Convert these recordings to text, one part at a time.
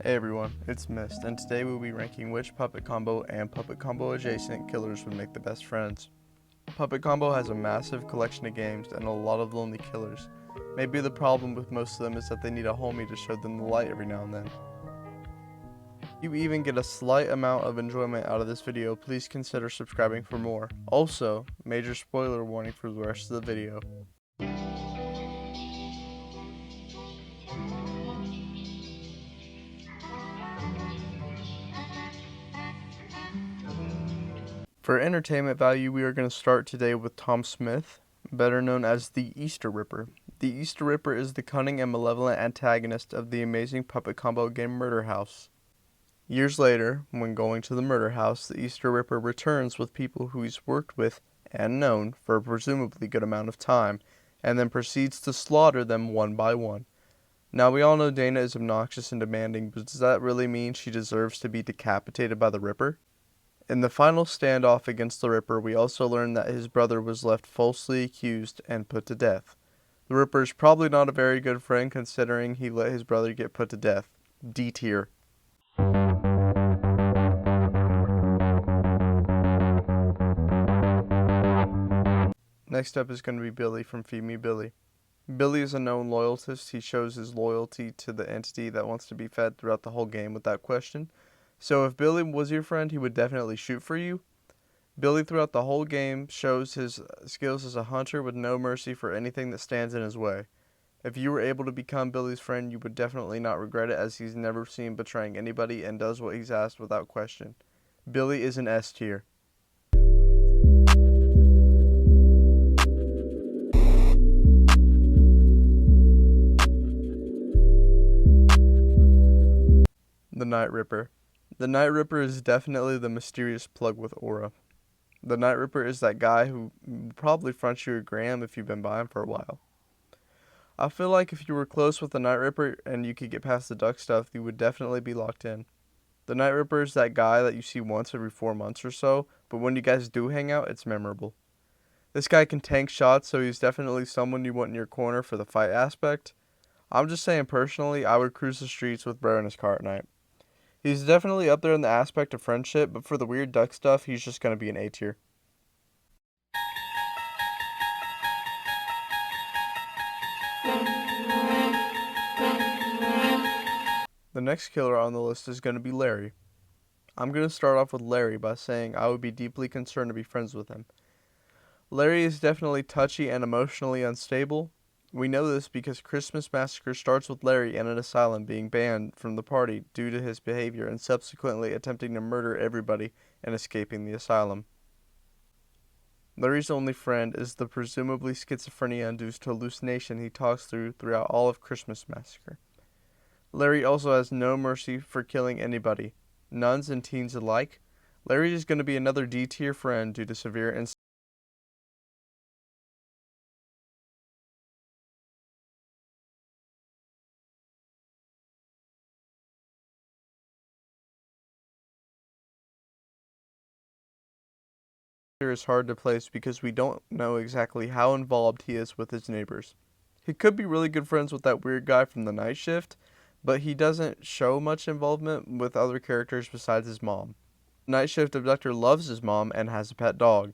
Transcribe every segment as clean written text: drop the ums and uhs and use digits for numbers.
Hey everyone, it's Mist, and today we'll be ranking which puppet combo and puppet combo adjacent killers would make the best friends. Puppet combo has a massive collection of games and a lot of lonely killers. Maybe the problem with most of them is that they need a homie to show them the light every now and then. If you even get a slight amount of enjoyment out of this video, please consider subscribing for more. Also, major spoiler warning for the rest of the video. For entertainment value, we are going to start today with Tom Smith, better known as the Easter Ripper. The Easter Ripper is the cunning and malevolent antagonist of the amazing puppet combo game Murder House. Years later, when going to the Murder House, the Easter Ripper returns with people who he's worked with and known for a presumably good amount of time, and then proceeds to slaughter them one by one. Now, we all know Dana is obnoxious and demanding, but does that really mean she deserves to be decapitated by the Ripper? In the final standoff against the Ripper, we also learn that his brother was left falsely accused and put to death. The Ripper is probably not a very good friend considering he let his brother get put to death. D tier. Next up is going to be Billy from Feed Me Billy. Billy is a known loyalist. He shows his loyalty to the entity that wants to be fed throughout the whole game without question. So if Billy was your friend, he would definitely shoot for you. Billy throughout the whole game shows his skills as a hunter with no mercy for anything that stands in his way. If you were able to become Billy's friend, you would definitely not regret it, as he's never seen betraying anybody and does what he's asked without question. Billy is an S tier. The Night Ripper. The Night Ripper is definitely the mysterious plug with aura. The Night Ripper is that guy who will probably front you a gram if you've been by him for a while. I feel like if you were close with the Night Ripper and you could get past the duck stuff, you would definitely be locked in. The Night Ripper is that guy that you see once every 4 months or so, but when you guys do hang out, it's memorable. This guy can tank shots, so he's definitely someone you want in your corner for the fight aspect. I'm just saying personally, I would cruise the streets with Burr in his car at night. He's definitely up there in the aspect of friendship, but for the weird duck stuff, he's just going to be an A tier. The next killer on the list is going to be Larry. I'm going to start off with Larry by saying I would be deeply concerned to be friends with him. Larry is definitely touchy and emotionally unstable. We know this because Christmas Massacre starts with Larry in an asylum being banned from the party due to his behavior and subsequently attempting to murder everybody and escaping the asylum. Larry's only friend is the presumably schizophrenia-induced hallucination he talks through throughout all of Christmas Massacre. Larry also has no mercy for killing anybody, nuns and teens alike. Larry is going to be another D-tier friend due to severe insanity. Is hard to place because we don't know exactly how involved he is with his neighbors. He could be really good friends with that weird guy from the night shift, but he doesn't show much involvement with other characters besides his mom. Night shift abductor loves his mom and has a pet dog.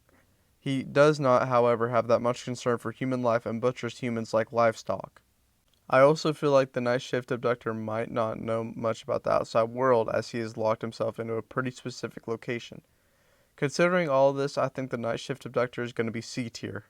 He does not, however, have that much concern for human life and butchers humans like livestock. I also feel like the night shift abductor might not know much about the outside world, as he has locked himself into a pretty specific location. Considering all of this, I think the night shift abductor is going to be C tier.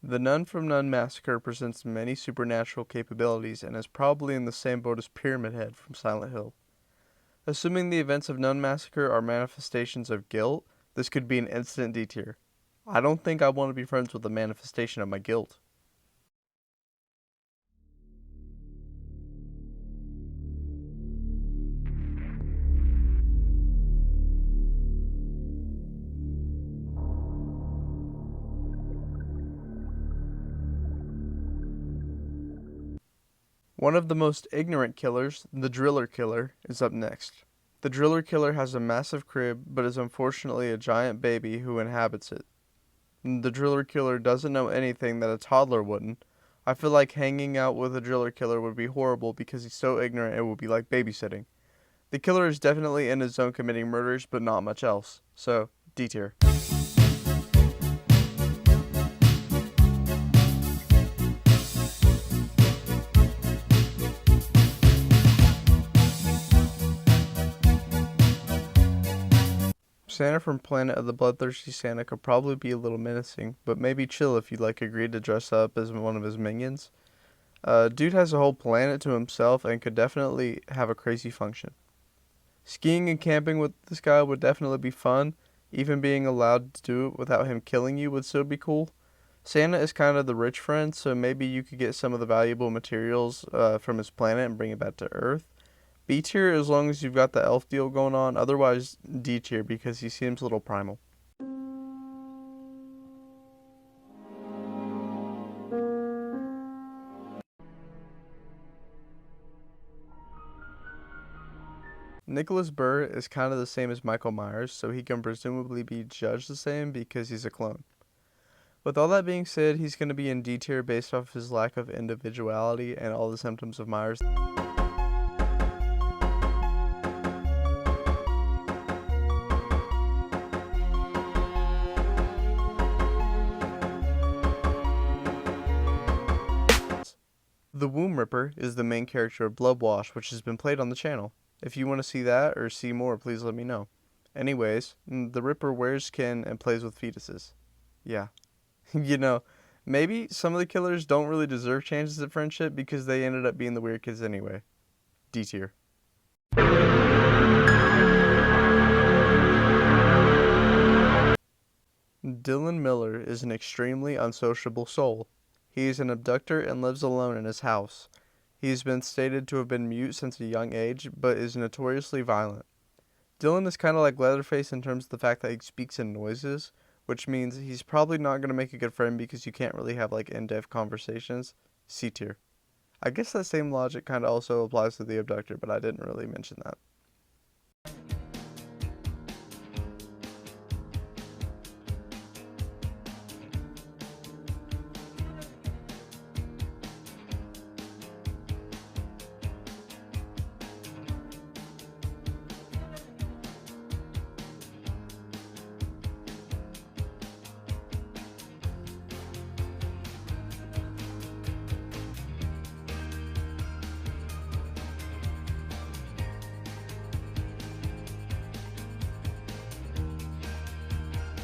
The Nun from Nun Massacre presents many supernatural capabilities and is probably in the same boat as Pyramid Head from Silent Hill. Assuming the events of Nun Massacre are manifestations of guilt, this could be an instant D tier. I don't think I want to be friends with a manifestation of my guilt. One of the most ignorant killers, the Driller Killer, is up next. The Driller Killer has a massive crib, but is unfortunately a giant baby who inhabits it. The Driller Killer doesn't know anything that a toddler wouldn't. I feel like hanging out with a Driller Killer would be horrible because he's so ignorant it would be like babysitting. The killer is definitely in his zone committing murders, but not much else. So, D tier. Santa from Planet of the Bloodthirsty Santa could probably be a little menacing, but maybe chill if you agreed to dress up as one of his minions. Dude has a whole planet to himself and could definitely have a crazy function. Skiing and camping with this guy would definitely be fun. Even being allowed to do it without him killing you would still be cool. Santa is kind of the rich friend, so maybe you could get some of the valuable materials from his planet and bring it back to Earth. B tier as long as you've got the elf deal going on, otherwise D tier because he seems a little primal. Nicholas Burr is kind of the same as Michael Myers, so he can presumably be judged the same because he's a clone. With all that being said, he's going to be in D tier based off his lack of individuality and all the symptoms of Myers. The Womb Ripper is the main character of Bloodwash, which has been played on the channel. If you want to see that or see more, please let me know. Anyways, the Ripper wears skin and plays with fetuses. Yeah. Maybe some of the killers don't really deserve chances at friendship because they ended up being the weird kids anyway. D tier. Dylan Miller is an extremely unsociable soul. He is an abductor and lives alone in his house. He has been stated to have been mute since a young age, but is notoriously violent. Dylan is kind of like Leatherface in terms of the fact that he speaks in noises, which means he's probably not going to make a good friend because you can't really have in-depth conversations. C tier. I guess that same logic kind of also applies to the abductor, but I didn't really mention that.